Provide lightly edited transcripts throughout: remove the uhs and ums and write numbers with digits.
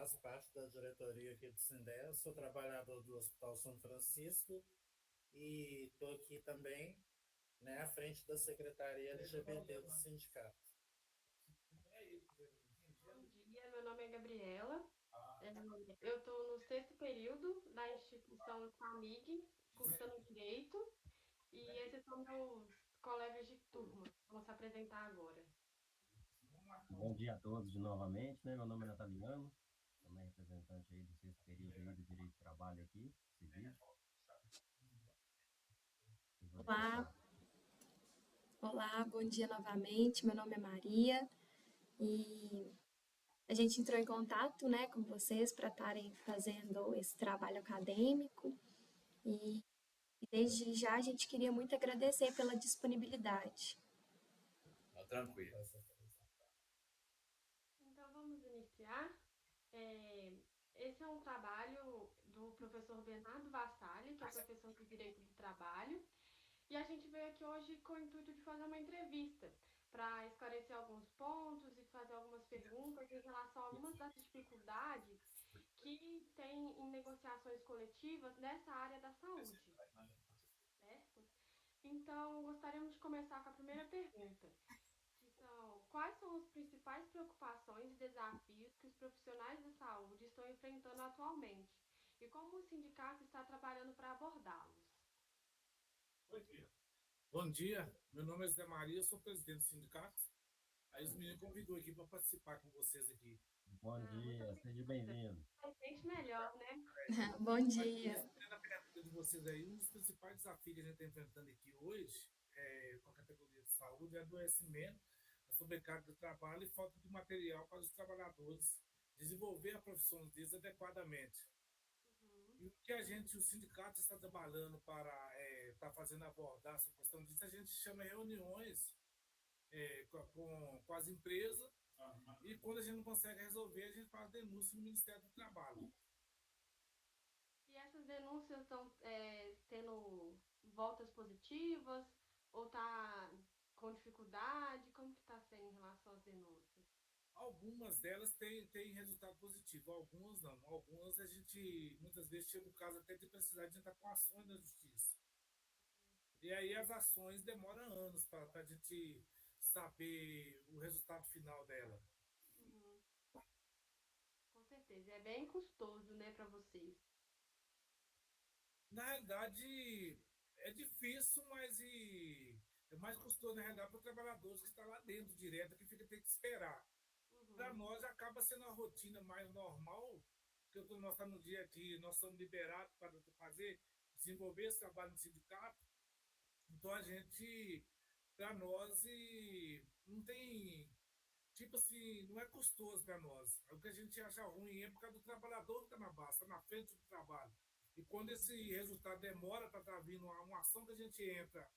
faço parte da diretoria aqui do Sindel, sou trabalhador do Hospital São Francisco e estou aqui também, né, à frente da Secretaria LGBT do sindicato. Bom dia, meu nome é Gabriela. É, eu estou no sexto período da instituição FAMIG, cursando Direito, e esses são meus colegas de turma. Vamos se apresentar agora. Bom dia a todos de novamente, né? Meu nome é Nataliano, também representante aí do sexto período aí do Direito do Trabalho aqui, civil. E vou Olá, deixar. olá, bom dia novamente. Meu nome é Maria e a gente entrou em contato, né, com vocês para estarem fazendo esse trabalho acadêmico e desde já a gente queria muito agradecer pela disponibilidade. Tranquilo. Então, vamos iniciar. É, Esse é um trabalho do professor Bernardo Vassalli, que é professor de Direito do Trabalho. E a gente veio aqui hoje com o intuito de fazer uma entrevista para esclarecer alguns pontos e fazer algumas perguntas em relação a algumas das dificuldades que tem em negociações coletivas nessa área da saúde, certo? Então, gostaríamos de começar com a primeira pergunta, que são: quais são as principais preocupações e desafios que os profissionais da saúde estão enfrentando atualmente e como o sindicato está trabalhando para abordá-los? Bom dia, meu nome é Zé Maria, sou presidente do sindicato. Aí os meninos convidou aqui para participar com vocês aqui. Bom Muito dia, seja obrigada. bem-vindo. A gente melhor, né? Bom Aí, dia. respondendo a pergunta de vocês aí, um dos principais desafios que a gente está enfrentando aqui hoje, com a categoria de saúde, é adoecimento, a sobrecarga do trabalho e falta de material para os trabalhadores desenvolver a profissão deles adequadamente. Uhum. E o que a gente, o sindicato, está trabalhando para estar fazendo abordar essa questão disso, a gente chama reuniões com as empresas e quando a gente não consegue resolver, a gente faz denúncia no Ministério do Trabalho. E essas denúncias estão tendo voltas positivas ou tá com dificuldade? Como que está sendo em relação às denúncias? Algumas delas têm resultado positivo, algumas não. Algumas a gente, muitas vezes, chega o caso até de precisar de entrar com ações na justiça. E aí as ações demoram anos para a gente saber o resultado final dela. Uhum. Com certeza. É bem custoso, né, para vocês. Na realidade, é difícil, mas é mais custoso, na realidade, para os trabalhadores que estão lá dentro direto, que fica ter que esperar. Para Uhum. nós acaba sendo uma rotina mais normal, porque quando nós estamos no dia a dia, nós somos liberados para fazer, desenvolver esse trabalho no sindicato, então a gente, para nós, não tem, tipo assim, não é custoso para nós. O que a gente acha ruim é por causa do trabalhador que está na base, está na frente do trabalho. E quando esse resultado demora para estar vindo, uma ação que a gente entra,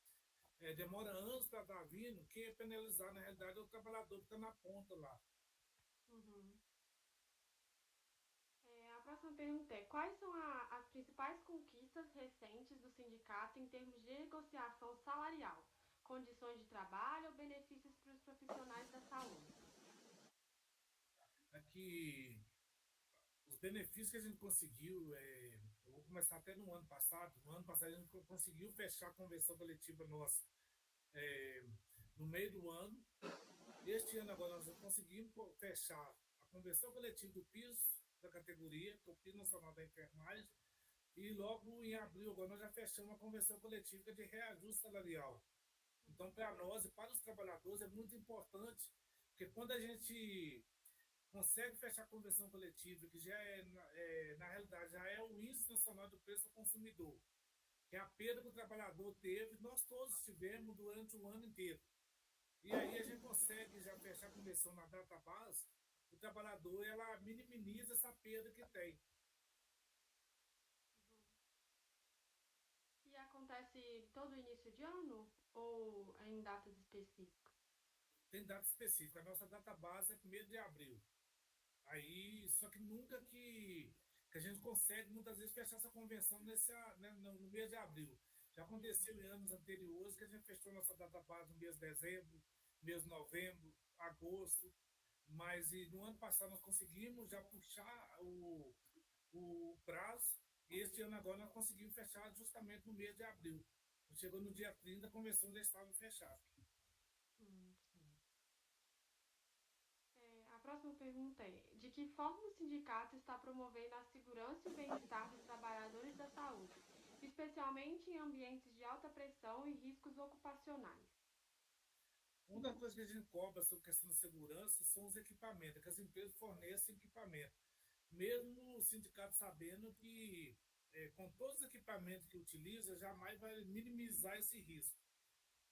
demora anos para estar vindo, quem é penalizado, na realidade, é o trabalhador que está na ponta lá. Uhum. A próxima pergunta é: quais são as principais conquistas recentes do sindicato em termos de negociação salarial, condições de trabalho ou benefícios para os profissionais da saúde? Aqui, os benefícios que a gente conseguiu, eu vou começar até no ano passado. No ano passado a gente conseguiu fechar a convenção coletiva nossa no meio do ano. Este ano agora nós conseguimos fechar a convenção coletiva do piso da categoria, que é o piso nacional da enfermagem, e logo em abril agora nós já fechamos a convenção coletiva de reajuste salarial. Então, para nós e para os trabalhadores é muito importante, porque quando a gente consegue fechar a convenção coletiva, que já na realidade, já é o índice nacional do preço ao consumidor, que é a perda que o trabalhador teve, nós todos tivemos durante o ano inteiro. E aí a gente consegue já fechar a convenção na data base, o trabalhador ela minimiza essa perda que tem. Uhum. E acontece todo início de ano ou em datas específicas? Tem data específica, a nossa data base é 1º de abril. Aí, só que nunca que a gente consegue, muitas vezes, fechar essa convenção né, no mês de abril. Já Sim. aconteceu em anos anteriores que a gente fechou nossa data base no mês de dezembro, mês de novembro, agosto. mas no ano passado nós conseguimos já puxar o prazo, e este ano agora nós conseguimos fechar justamente no mês de abril. Chegou no dia 30, a convenção já estava fechada. Sim. A próxima pergunta é: de que forma o sindicato está promovendo a segurança e o bem-estar dos trabalhadores da saúde, especialmente em ambientes de alta pressão e riscos ocupacionais? Uma das coisas que a gente cobra sobre questão de segurança são os equipamentos, que as empresas fornecem equipamento. Mesmo o sindicato sabendo que, com todos os equipamentos que utiliza, jamais vai minimizar esse risco.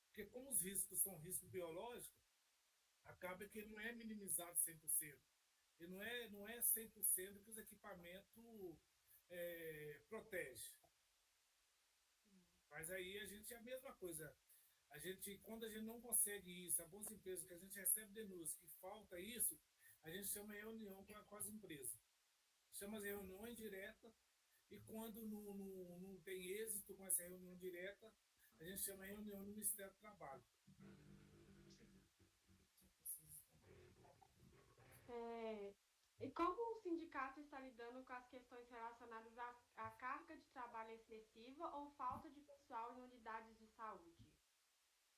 Porque como os riscos são riscos biológicos, acaba que ele não é minimizado 100%. E não é 100% que os equipamentos protegem. Mas aí a gente é a mesma coisa. Quando a gente não consegue isso, algumas empresas que a gente recebe denúncias que falta isso, a gente chama reunião com as empresas. Chama as reuniões diretas, e quando não tem êxito com essa reunião direta, a gente chama reunião no Ministério do Trabalho. E como o sindicato está lidando com as questões relacionadas à carga de trabalho excessiva ou falta de pessoal em unidades de saúde?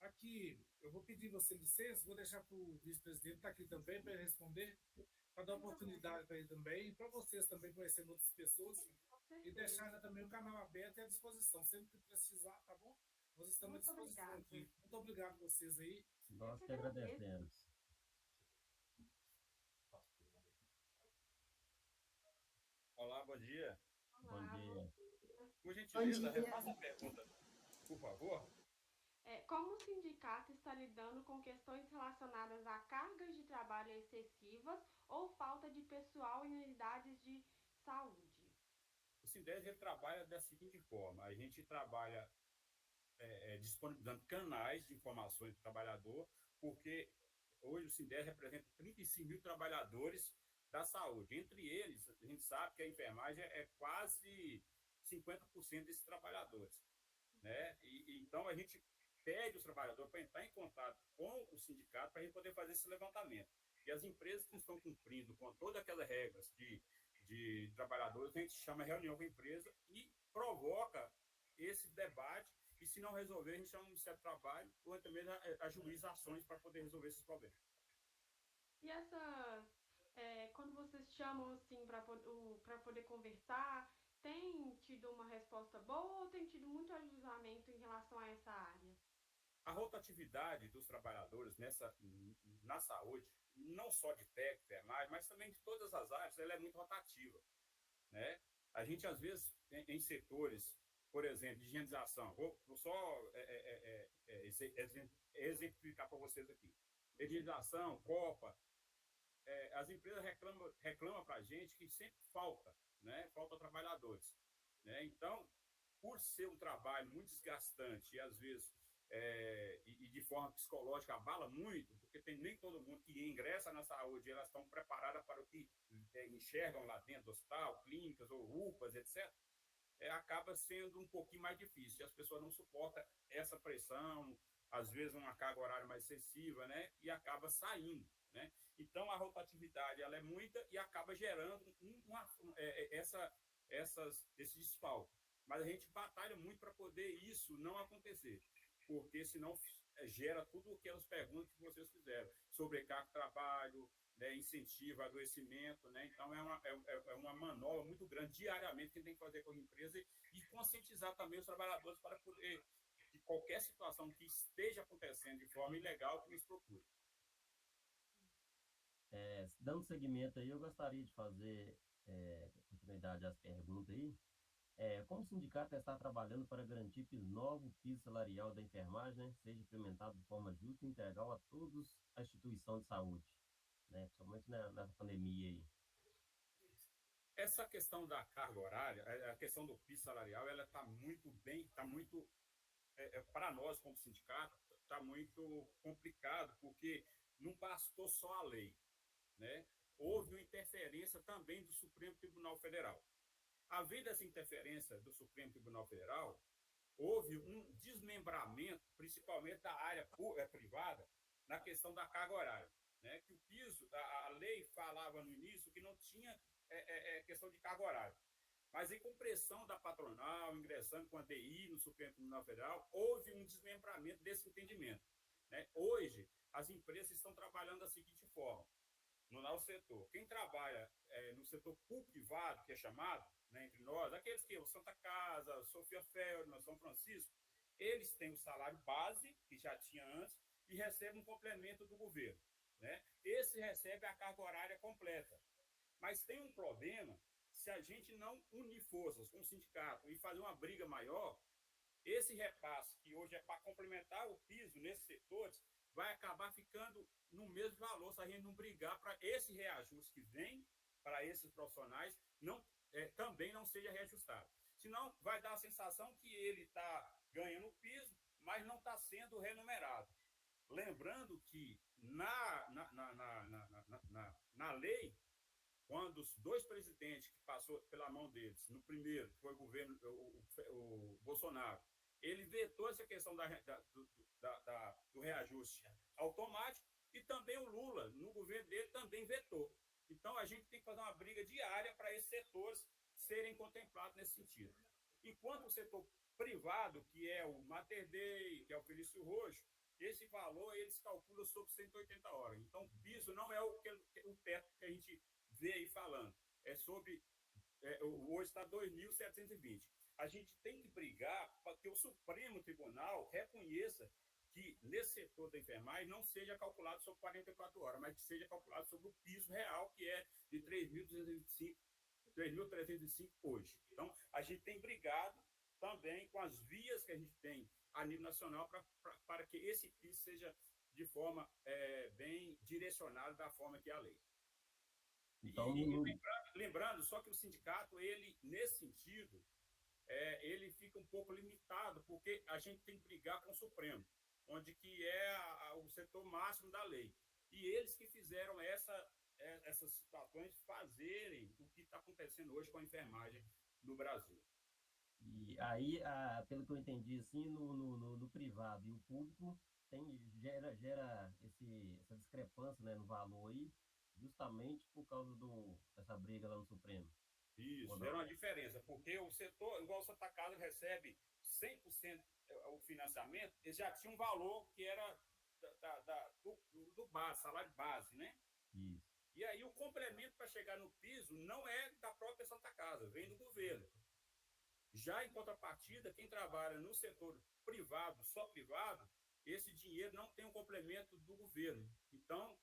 Aqui, eu vou pedir você licença, vou deixar para o vice-presidente estar aqui também para ele responder, para dar oportunidade para ele também, e para vocês também conhecerem outras pessoas, e deixar também o canal aberto e à disposição, sempre que precisar, tá bom? Nós estamos à disposição aqui. Muito obrigado a vocês aí. Nós que agradecemos. Olá, bom dia. Bom dia. Por gentileza, Bom dia. repassa a pergunta, por favor. Como o sindicato está lidando com questões relacionadas a cargas de trabalho excessivas ou falta de pessoal em unidades de saúde? O Sindesc ele trabalha da seguinte forma: a gente trabalha disponibilizando canais de informações do trabalhador, porque hoje o Sindesc representa 35 mil trabalhadores da saúde. Entre eles, a gente sabe que a enfermagem é quase 50% desses trabalhadores, né? Então, a gente pede os trabalhadores para entrar em contato com o sindicato para a gente poder fazer esse levantamento. E as empresas que estão cumprindo com todas aquelas regras de trabalhadores, a gente chama reunião com a empresa e provoca esse debate, e se não resolver, a gente chama o Ministério do Trabalho ou também a juizações para poder resolver esses problemas. E quando vocês chamam assim para poder conversar, tem tido uma resposta boa ou tem tido muito ajustamento em relação a essa área? A rotatividade dos trabalhadores na saúde, não só de técnico, enfermagem, mas também de todas as áreas, ela é muito rotativa, né? A gente, às vezes, em setores, por exemplo, de higienização, vou só exemplificar para vocês aqui. Higienização, Copa, as empresas reclamam para a gente que sempre falta, né? Falta trabalhadores, né? Então, por ser um trabalho muito desgastante e, às vezes, e de forma psicológica abala muito, porque tem nem todo mundo que ingressa na saúde, elas estão preparadas para o que enxergam lá dentro do hospital, clínicas ou UPAs, etc., acaba sendo um pouquinho mais difícil, e as pessoas não suportam essa pressão, às vezes uma carga horária mais excessiva, né? E acaba saindo, né? Então, a rotatividade ela é muita e acaba gerando esse desfalque. Mas a gente batalha muito para poder isso não acontecer, porque senão gera tudo aquelas perguntas que vocês fizeram, sobrecarga de trabalho, né, incentivo, adoecimento, né? Então é uma manobra muito grande diariamente que tem que fazer com a empresa e conscientizar também os trabalhadores para poder, de qualquer situação que esteja acontecendo de forma ilegal, que eles procurem. Dando seguimento aí, eu gostaria de fazer continuidade às perguntas aí. Como o sindicato está trabalhando para garantir que o novo piso salarial da enfermagem, né, seja implementado de forma justa e integral a todas as instituições de saúde, né, principalmente nessa pandemia aí? Essa questão da carga horária, a questão do piso salarial, ela está muito bem, está muito, para nós como sindicato, está muito complicado, porque não bastou só a lei, né? Houve uma interferência também do Supremo Tribunal Federal. Havendo essa interferência do Supremo Tribunal Federal, houve um desmembramento, principalmente da área privada, na questão da carga horária, né, que o piso, a lei falava no início que não tinha questão de carga horária. Mas aí, com pressão da patronal, ingressando com a DI no Supremo Tribunal Federal, houve um desmembramento desse entendimento, né? Hoje, as empresas estão trabalhando da seguinte forma, no nosso setor. Quem trabalha no setor público-privado, que é chamado, né, entre nós, aqueles que o Santa Casa, Sofia Feldman, São Francisco, eles têm o salário base, que já tinha antes, e recebem um complemento do governo, né? Esse recebe a carga horária completa. Mas tem um problema, se a gente não unir forças com o sindicato e fazer uma briga maior, esse repasse, que hoje é para complementar o piso nesses setores, vai acabar ficando no mesmo valor se a gente não brigar para esse reajuste que vem para esses profissionais também não seja reajustado. Senão, vai dar a sensação que ele está ganhando o piso, mas não está sendo remunerado. Lembrando que na lei, quando os dois presidentes que passou pela mão deles, no primeiro, que foi o governo, o Bolsonaro, ele vetou essa questão do reajuste automático, e também o Lula, no governo dele, também vetou. Então, a gente tem que fazer uma briga diária para esses setores serem contemplados nesse sentido. Enquanto o setor privado, que é o Mater Dei, que é o Felício Roxo, esse valor eles calculam sobre 180 horas. Então, o piso não é o teto que a gente vê aí falando. É sobre... hoje está 2.720. A gente tem que brigar para que o Supremo Tribunal reconheça que nesse setor da enfermagem não seja calculado sobre 44 horas, mas que seja calculado sobre o piso real, que é de 3.305 hoje. Então, a gente tem brigado também com as vias que a gente tem a nível nacional para que esse piso seja de forma bem direcionado da forma que é a lei. Então, lembrando só que o sindicato, ele, nesse sentido, ele fica um pouco limitado, porque a gente tem que brigar com o Supremo, onde que é o setor máximo da lei. E eles que fizeram essas situações fazerem o que está acontecendo hoje com a enfermagem no Brasil. E aí, pelo que eu entendi, assim, no privado e o público gera essa discrepância, né, no valor aí, justamente por causa dessa briga lá no Supremo. Isso, era uma diferença, porque o setor, igual o Santa Casa recebe 100% o financiamento, eles já tinham um valor que era do base, salário base, né? Isso. E aí o complemento para chegar no piso não é da própria Santa Casa, vem do governo. Já em contrapartida, quem trabalha no setor privado, só privado, esse dinheiro não tem um complemento do governo. Então,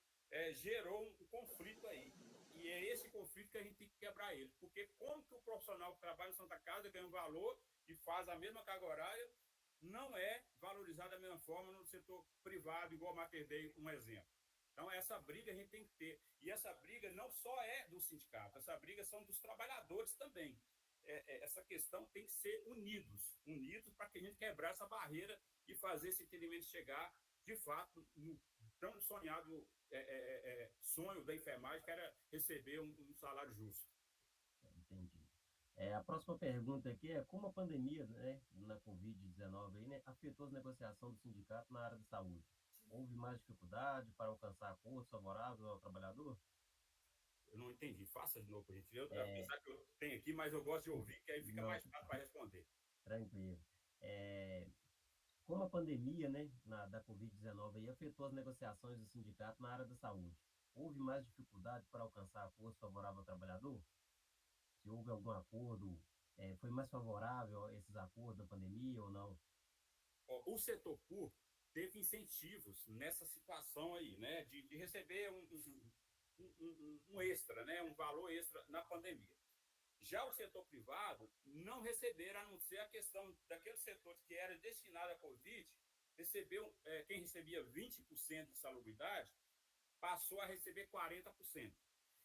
gerou um conflito aí. E é esse conflito que a gente tem que quebrar ele. Porque como que o profissional que trabalha em Santa Casa ganha um valor e faz a mesma carga horária, não é valorizado da mesma forma no setor privado, igual a Mater Dei, um exemplo. Então, essa briga a gente tem que ter. E essa briga não só é do sindicato, essa briga são dos trabalhadores também. Essa questão tem que ser unidos para que a gente quebrar essa barreira e fazer esse entendimento chegar, de fato, no tão sonhado sonho da enfermagem, que era receber um salário justo. Entendi. A próxima pergunta aqui é como a pandemia, né, na Covid-19 aí, né, afetou as negociações do sindicato na área de saúde? Houve mais dificuldade para alcançar acordos favoráveis ao trabalhador? Eu não entendi. Faça de novo, gente. Apesar que eu tenho aqui, mas eu gosto de ouvir, que aí fica mais fácil para responder. Tranquilo. Como a pandemia, né, da Covid-19 aí afetou as negociações do sindicato na área da saúde? Houve mais dificuldade para alcançar acordos favoráveis ao trabalhador? Se houve algum acordo, foi mais favorável a esses acordos da pandemia ou não? O setor público teve incentivos nessa situação aí, né, de receber um extra, né, um valor extra na pandemia. Já o setor privado não receberam, a não ser a questão daqueles setores que era destinado à Covid, quem recebia 20% de salubridade, passou a receber 40%.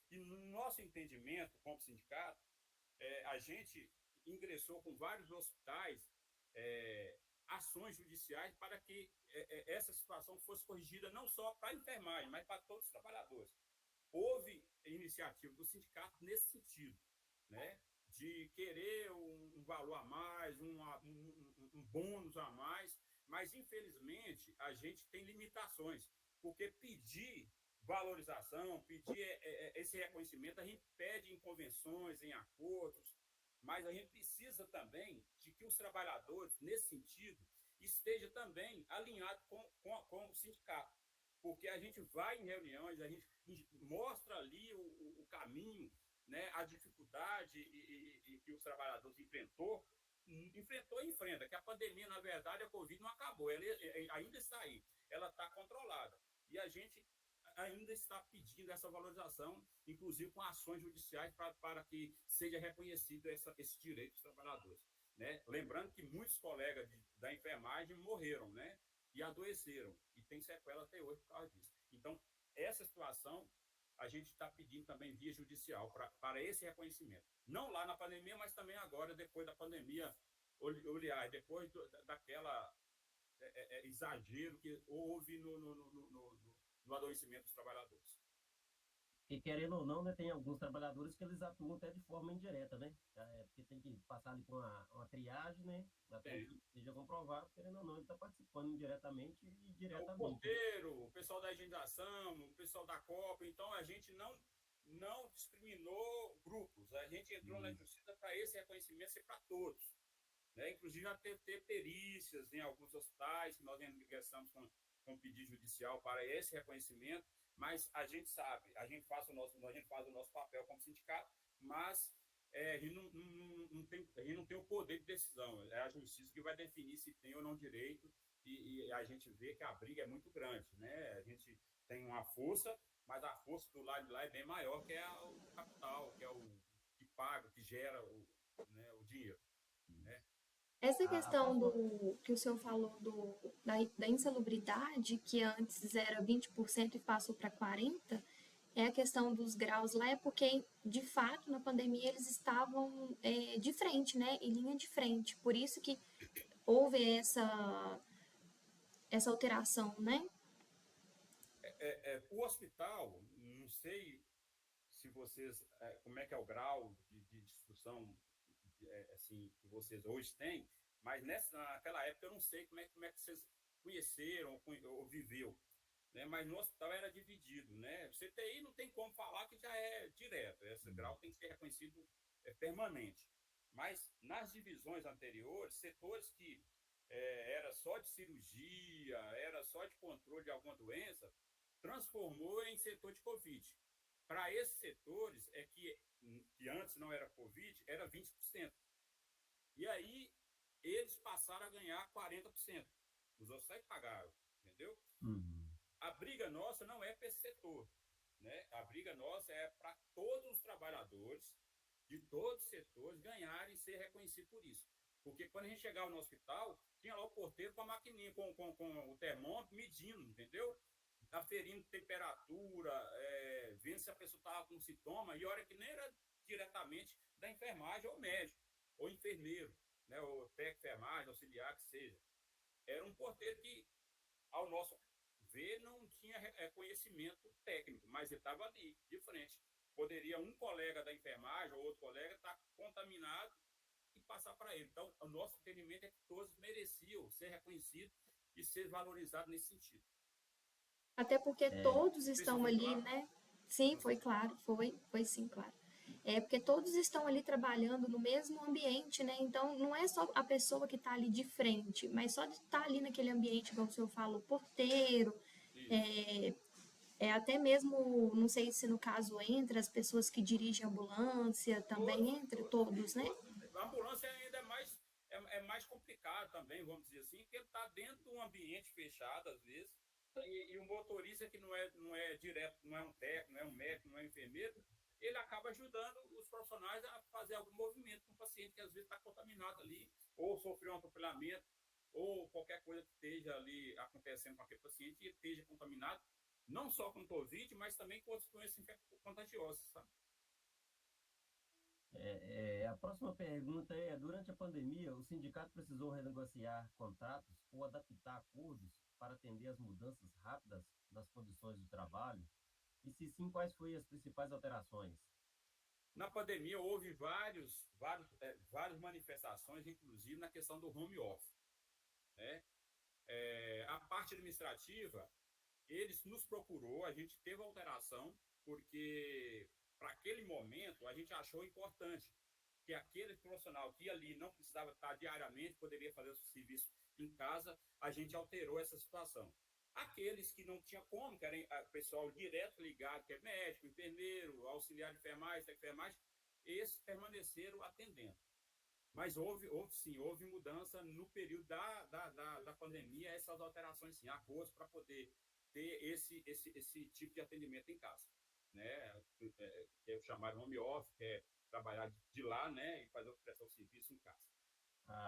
E no nosso entendimento, como sindicato, a gente ingressou com vários hospitais ações judiciais para que essa situação fosse corrigida não só para a enfermagem, mas para todos os trabalhadores. Houve iniciativa do sindicato nesse sentido, né, de querer um valor a mais, um bônus a mais, mas infelizmente a gente tem limitações, porque pedir valorização, pedir esse reconhecimento. A gente pede em convenções, em acordos, mas a gente precisa também de que os trabalhadores, nesse sentido, esteja também alinhado com o sindicato. Porque a gente vai em reuniões, a gente mostra ali o caminho, né, a dificuldade que os trabalhadores enfrentou e enfrenta, que a pandemia, na verdade, a Covid não acabou, ela ainda está aí, ela está controlada. E a gente ainda está pedindo essa valorização, inclusive com ações judiciais para que seja reconhecido esse direito dos trabalhadores. Né? Lembrando que muitos colegas da enfermagem morreram, né? E adoeceram, e tem sequela até hoje por causa disso. Então, essa situação, a gente está pedindo também via judicial para esse reconhecimento. Não lá na pandemia, mas também agora, depois da pandemia, aliás, depois daquela exagero que houve no adoecimento dos trabalhadores. E querendo ou não, né, tem alguns trabalhadores que eles atuam até de forma indireta, né? Porque tem que passar ali por uma triagem, né? Até que seja comprovado, querendo ou não, ele está participando indiretamente e diretamente. O porteiro, o pessoal da higienização, o pessoal da Copa, então a gente não discriminou grupos, a gente entrou na justiça para esse reconhecimento ser para todos. Né? Inclusive já ter perícias em alguns hospitais, que nós ingressamos com pedido judicial para esse reconhecimento, mas a gente sabe, a gente faz o nosso papel como sindicato, mas a gente não tem o poder de decisão, é a justiça que vai definir se tem ou não direito, e a gente vê que a briga é muito grande, né? A gente tem uma força, mas a força do lado de lá é bem maior, que é o capital, que é o que paga, que gera o dinheiro. Né? Essa questão que o senhor falou da insalubridade, que antes era 20% e passou para 40%, é a questão dos graus lá, é porque, de fato, na pandemia eles estavam de frente, né? Em linha de frente. Por isso que houve essa alteração, né? O hospital, não sei se vocês, como é que é o grau de discussão assim, que vocês hoje têm, mas naquela época eu não sei como é que vocês conheceram ou viveu, né? Mas no hospital era dividido, né? CTI não tem como falar que já é direto, esse grau tem que ser reconhecido permanente. Mas nas divisões anteriores, setores que era só de cirurgia, era só de controle de alguma doença, transformou em setor de Covid. Para esses setores, que antes não era Covid, era 20%. E aí, eles passaram a ganhar 40%. Os hospitais pagaram, entendeu? A briga nossa não é para esse setor. Né? A briga nossa é para todos os trabalhadores de todos os setores ganharem e ser reconhecidos por isso. Porque quando a gente chegava no hospital, tinha lá o porteiro com a maquininha, com o termômetro, medindo, entendeu? Aferindo temperatura, vendo se a pessoa estava com sintoma, e hora que nem era diretamente da enfermagem ou médico, ou enfermeiro, né, ou técnico de enfermagem, auxiliar, que seja. Era um porteiro que, ao nosso ver, não tinha conhecimento técnico, mas ele estava ali, de frente. Poderia um colega da enfermagem ou outro colega estar contaminado e passar para ele. Então, o nosso entendimento é que todos mereciam ser reconhecidos e ser valorizados nesse sentido. Até porque todos estão ali, né? Sim, foi claro, foi sim, claro. É porque todos estão ali trabalhando no mesmo ambiente, né? Então, não é só a pessoa que está ali de frente, mas só de estar ali naquele ambiente, como o senhor falou, porteiro, até mesmo, não sei se no caso entre as pessoas que dirigem a ambulância, também entre todos, né? A ambulância ainda é mais complicado também, vamos dizer assim, porque ele está dentro de um ambiente fechado, às vezes, e o motorista que não é direto, não é um técnico, não é um médico, não é um enfermeiro, ele acaba ajudando os profissionais a fazer algum movimento com o paciente que às vezes está contaminado ali, ou sofreu um atropelamento, ou qualquer coisa que esteja ali acontecendo com aquele paciente e esteja contaminado, não só com Covid, mas também com outras doenças contagiosas, sabe? A próxima pergunta é: durante a pandemia, o sindicato precisou renegociar contratos ou adaptar acordos para atender às mudanças rápidas nas condições de trabalho? E se sim, quais foram as principais alterações? Na pandemia houve várias manifestações, inclusive na questão do home office. Né? A parte administrativa, eles nos procurou, a gente teve alteração, porque para aquele momento a gente achou importante que aquele profissional que ali não precisava estar diariamente, poderia fazer o serviço em casa, a gente alterou essa situação. Aqueles que não tinham como, que era pessoal direto ligado, que é médico, enfermeiro, auxiliar de enfermagem, esses permaneceram atendendo. Mas houve mudança no período da pandemia, essas alterações, sim, acordos para poder ter esse tipo de atendimento em casa, né? Que é chamado home office, que é trabalhar de lá, né, e fazer prestar o serviço em casa.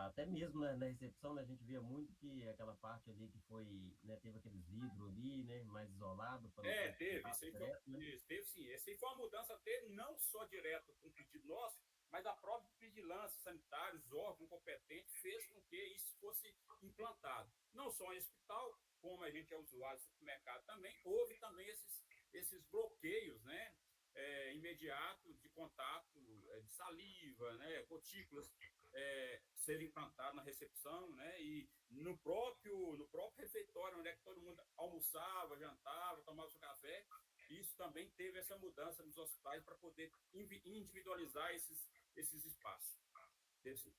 Até mesmo na recepção, né, a gente via muito que aquela parte ali que foi, né, teve aqueles vidros ali, né, mais isolado para não ter Teve, contato isso aí direto, né? teve sim. Essa aí foi uma mudança até não só direto com o pedido nosso, mas a própria vigilância sanitária, os órgãos competentes, fez com que isso fosse implantado. Não só em hospital, como a gente é usuário do supermercado também, houve também esses bloqueios, né, imediato de contato de saliva, né, gotículas, serem implantados na recepção, né, e no próprio refeitório, onde é que todo mundo almoçava, jantava, tomava seu café, isso também teve essa mudança nos hospitais para poder individualizar esses espaços. Teve sim.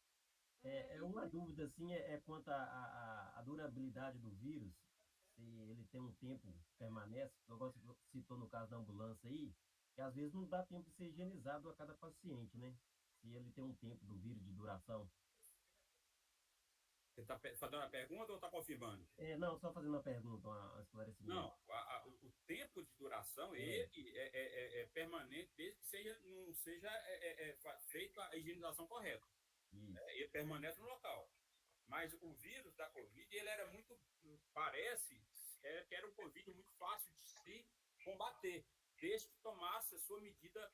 Uma dúvida, assim, quanto à durabilidade do vírus, se ele tem um tempo que permanece, igual você citou no caso da ambulância aí, que às vezes não dá tempo de ser higienizado a cada paciente, né? Se ele tem um tempo do vírus de duração. Você está fazendo a pergunta ou está confirmando? Não, só fazendo uma pergunta, um esclarecimento. Não, o tempo de duração ele é permanente desde que não seja feita a higienização correta. Ele permanece no local. Mas o vírus da Covid, ele era muito, parece que era um Covid muito fácil de se combater, desde que tomasse a sua medida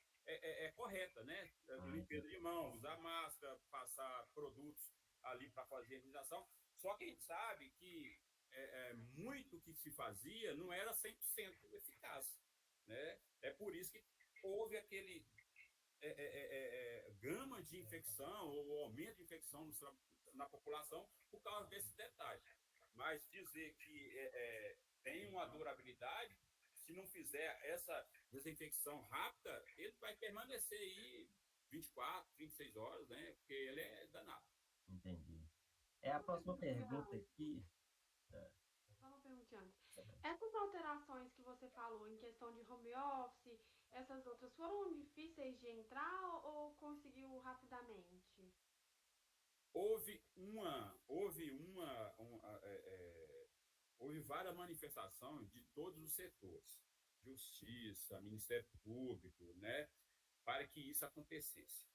correta, né? Limpeza de mãos, usar máscara, passar produtos ali para fazer a higienização. Só que a gente sabe que muito que se fazia não era 100% eficaz, né? É por isso que houve aquele gama de infecção ou aumento de infecção na população por causa desses detalhes. Mas dizer que tem uma durabilidade, se não fizer essa desinfecção rápida, ele vai permanecer aí 24, 26 horas, né? Porque ele é danado. Entendi. A próxima pergunta aqui. Só uma pergunta antes. Essas alterações que você falou em questão de home office, essas outras foram difíceis de entrar ou conseguiu rapidamente? Houve várias manifestações de todos os setores, Justiça, Ministério Público, né, para que isso acontecesse.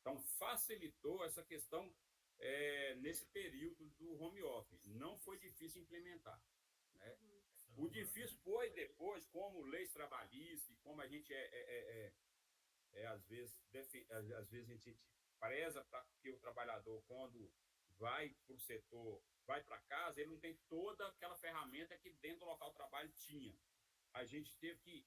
Então, facilitou essa questão nesse período do home office. Não foi difícil implementar, né? O difícil foi depois, como leis trabalhistas, como a gente às vezes a gente preza para que o trabalhador, quando vai para o setor, vai para casa, ele não tem toda aquela ferramenta que dentro do local de trabalho tinha. A gente teve que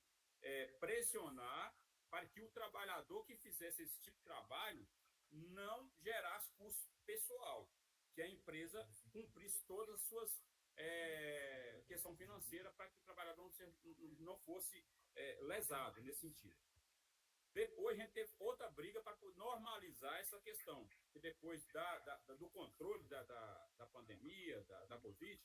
pressionar para que o trabalhador que fizesse esse tipo de trabalho não gerasse custo pessoal, que a empresa cumprisse todas as suas questão financeira para que o trabalhador não fosse lesado nesse sentido. Depois a gente teve outra briga para normalizar essa questão, que depois do controle da pandemia, da Covid,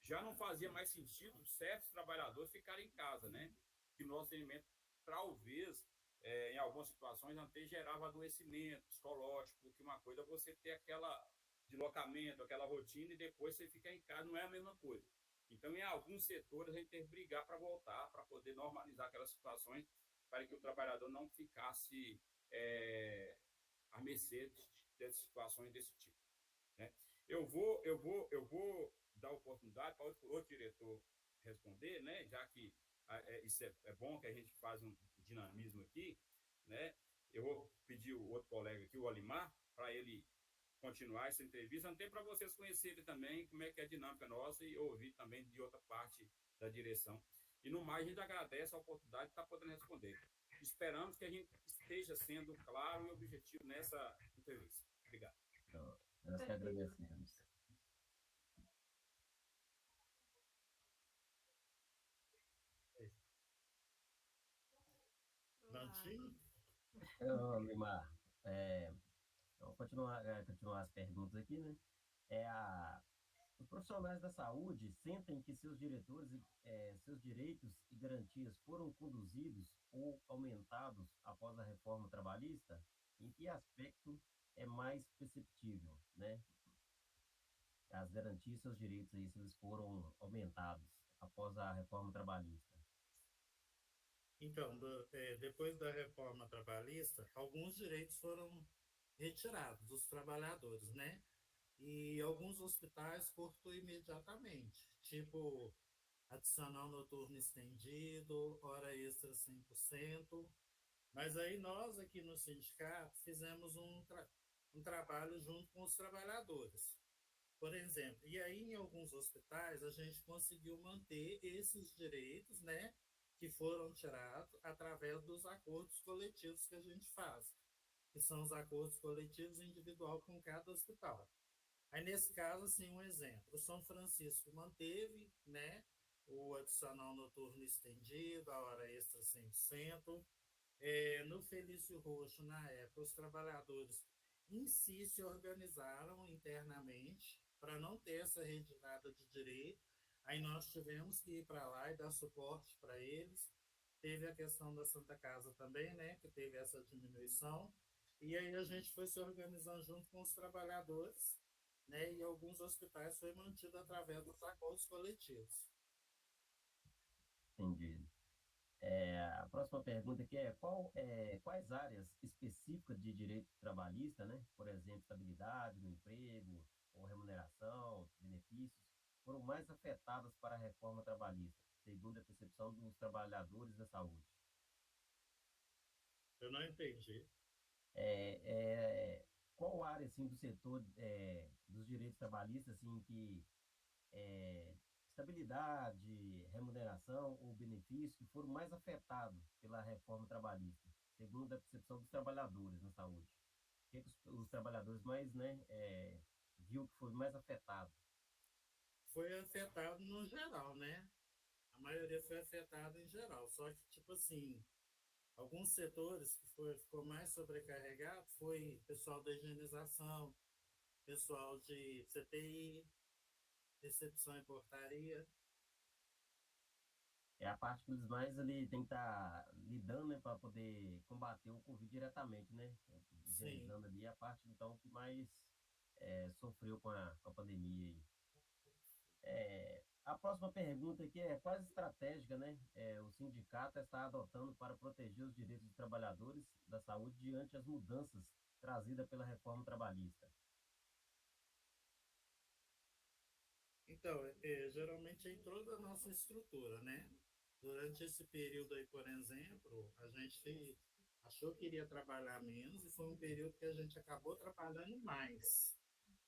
já não fazia mais sentido certos trabalhadores ficarem em casa, né? Que o nosso atendimento, talvez, em algumas situações, até gerava adoecimento psicológico, porque uma coisa é você ter aquela deslocamento, aquela rotina, e depois você ficar em casa, não é a mesma coisa. Então, em alguns setores, a gente teve que brigar para voltar, para poder normalizar aquelas situações, para que o trabalhador não ficasse à mercê de situações desse tipo, né? Eu vou dar oportunidade para outro diretor responder, né? Já que isso é bom que a gente faz um dinamismo aqui, né? Eu vou pedir o outro colega aqui, o Olimar, para ele continuar essa entrevista, até para vocês conhecerem também como é que é a dinâmica nossa e ouvir também de outra parte da direção. E no mais, a gente agradece a oportunidade de estar podendo responder. Esperamos que a gente esteja sendo claro e objetivo nessa entrevista. Obrigado. Então, nós que agradecemos. prontinho? Limar, vamos continuar as perguntas aqui, né? Os profissionais da saúde sentem que seus diretores, seus direitos e garantias foram conduzidos ou aumentados após a reforma trabalhista? Em que aspecto é mais perceptível, né? As garantias e seus direitos aí, se eles foram aumentados após a reforma trabalhista? Então, depois da reforma trabalhista, alguns direitos foram retirados dos trabalhadores, né? E alguns hospitais cortou imediatamente, tipo adicional noturno estendido, hora extra 100%. Mas aí nós aqui no sindicato fizemos um trabalho junto com os trabalhadores, por exemplo. E aí em alguns hospitais a gente conseguiu manter esses direitos, né, que foram tirados através dos acordos coletivos que a gente faz, que são os acordos coletivos individual com cada hospital. Aí, nesse caso, assim, um exemplo, o São Francisco manteve, né, o adicional noturno estendido, a hora extra 100%. No Felício Roxo, na época, os trabalhadores em si se organizaram internamente para não ter essa retirada de direito. Aí nós tivemos que ir para lá e dar suporte para eles. Teve a questão da Santa Casa também, né, que teve essa diminuição. E aí a gente foi se organizando junto com os trabalhadores, né, e alguns hospitais foi mantido através dos acordos coletivos. Entendido. A próxima pergunta aqui quais áreas específicas de direito trabalhista, né? Por exemplo, estabilidade no emprego, ou remuneração, benefícios, foram mais afetadas para a reforma trabalhista, segundo a percepção dos trabalhadores da saúde? Eu não entendi. É, é, Qual área, assim, do setor dos direitos trabalhistas, assim, que estabilidade, remuneração ou benefício que foram mais afetados pela reforma trabalhista, segundo a percepção dos trabalhadores na saúde? O que, os trabalhadores mais, né, viu que foi mais afetado? Foi afetado no geral, né? A maioria foi afetada em geral. Só que, tipo assim, alguns setores que ficou mais sobrecarregado foi pessoal da higienização, pessoal de CTI, recepção e portaria. É a parte que eles mais ali tem que estar lidando, né, para poder combater o Covid diretamente, né? Sim. Higienizando ali a parte, então, que mais sofreu com a pandemia aí. A próxima pergunta aqui é quais estratégias, né, o sindicato está adotando para proteger os direitos dos trabalhadores da saúde diante das mudanças trazidas pela reforma trabalhista? Então, geralmente em toda a nossa estrutura, né? Durante esse período aí, por exemplo, a gente achou que iria trabalhar menos e foi um período que a gente acabou trabalhando mais,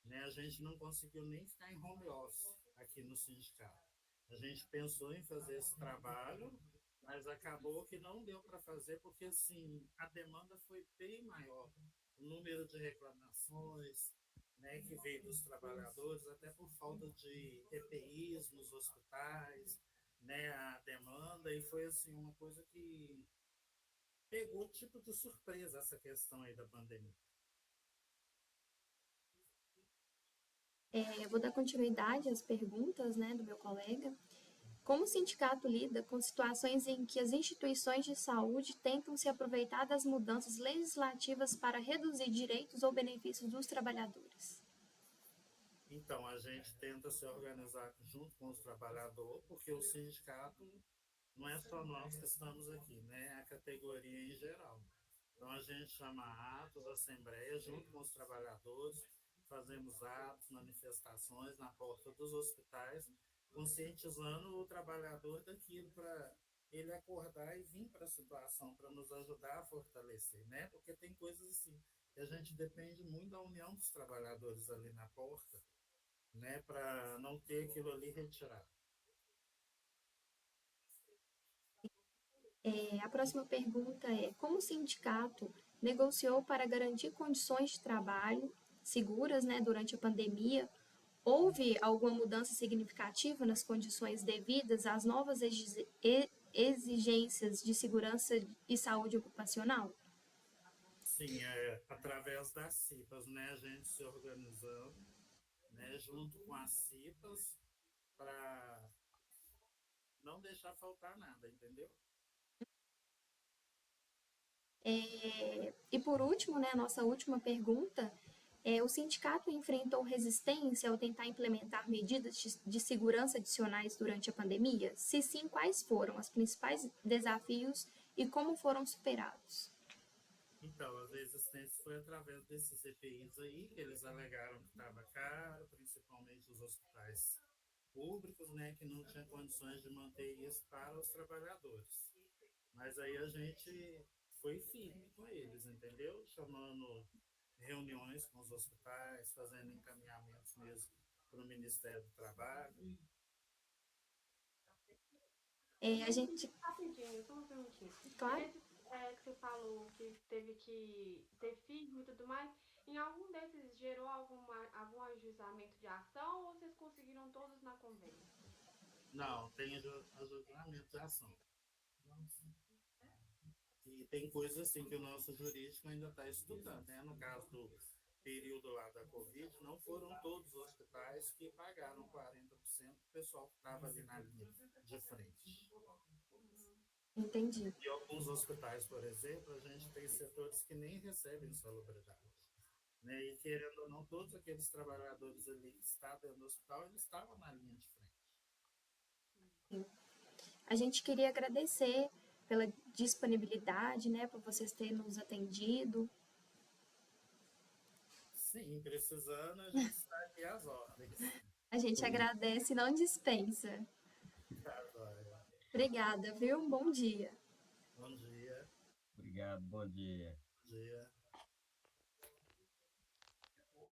né? A gente não conseguiu nem ficar em home office aqui no sindicato. A gente pensou em fazer esse trabalho, mas acabou que não deu para fazer porque assim a demanda foi bem maior, o número de reclamações, né, que veio dos trabalhadores, até por falta de EPIs nos hospitais, né, a demanda, e foi assim uma coisa que pegou tipo de surpresa essa questão aí da pandemia. Eu vou dar continuidade às perguntas, né, do meu colega. Como o sindicato lida com situações em que as instituições de saúde tentam se aproveitar das mudanças legislativas para reduzir direitos ou benefícios dos trabalhadores? Então, a gente tenta se organizar junto com os trabalhadores, porque o sindicato não é só nós que estamos aqui, né? É a categoria em geral. Então, a gente chama atos, assembleias, junto com os trabalhadores, fazemos atos, manifestações na porta dos hospitais, conscientizando o trabalhador daquilo para ele acordar e vir para a situação, para nos ajudar a fortalecer, né? Porque tem coisas assim, que a gente depende muito da união dos trabalhadores ali na porta, né? Para não ter aquilo ali retirado. A próxima pergunta é: como o sindicato negociou para garantir condições de trabalho seguras, né, durante a pandemia? Houve alguma mudança significativa nas condições devidas às novas exigências de segurança e saúde ocupacional? Sim, através das CIPAs, né? A gente se organizando, né? Junto com as CIPAs para não deixar faltar nada, entendeu? E por último, né, a nossa última pergunta, o sindicato enfrentou resistência ao tentar implementar medidas de segurança adicionais durante a pandemia? Se sim, quais foram os principais desafios e como foram superados? Então, as resistências foi através desses EPIs aí, que eles alegaram que estava caro, principalmente os hospitais públicos, né, que não tinham condições de manter isso para os trabalhadores. Mas aí a gente foi firme com eles, entendeu? Chamando reuniões com os hospitais, fazendo encaminhamentos mesmo para o Ministério do Trabalho. A gente, Rapidinho, só uma perguntinha. claro, Esses que você falou que teve que ser firme e tudo mais, em algum desses gerou algum ajuizamento de ação ou vocês conseguiram todos na convênia? Não, tem ajustamento de ação. E tem coisas assim que o nosso jurídico ainda está estudando, né? No caso do período lá da Covid, não foram todos os hospitais que pagaram 40% do pessoal que estava ali na linha de frente. entendi. E alguns hospitais, por exemplo, a gente tem setores que nem recebem salubridade. Né? E querendo ou não, todos aqueles trabalhadores ali que estavam dentro do hospital, eles estavam na linha de frente. A gente queria agradecer pela disponibilidade, né, por vocês terem nos atendido. Sim, precisando, a gente está aqui às ordens. A gente agradece e não dispensa. Tá, joia. Obrigada, viu? Bom dia. Bom dia. Obrigado, bom dia. Bom dia.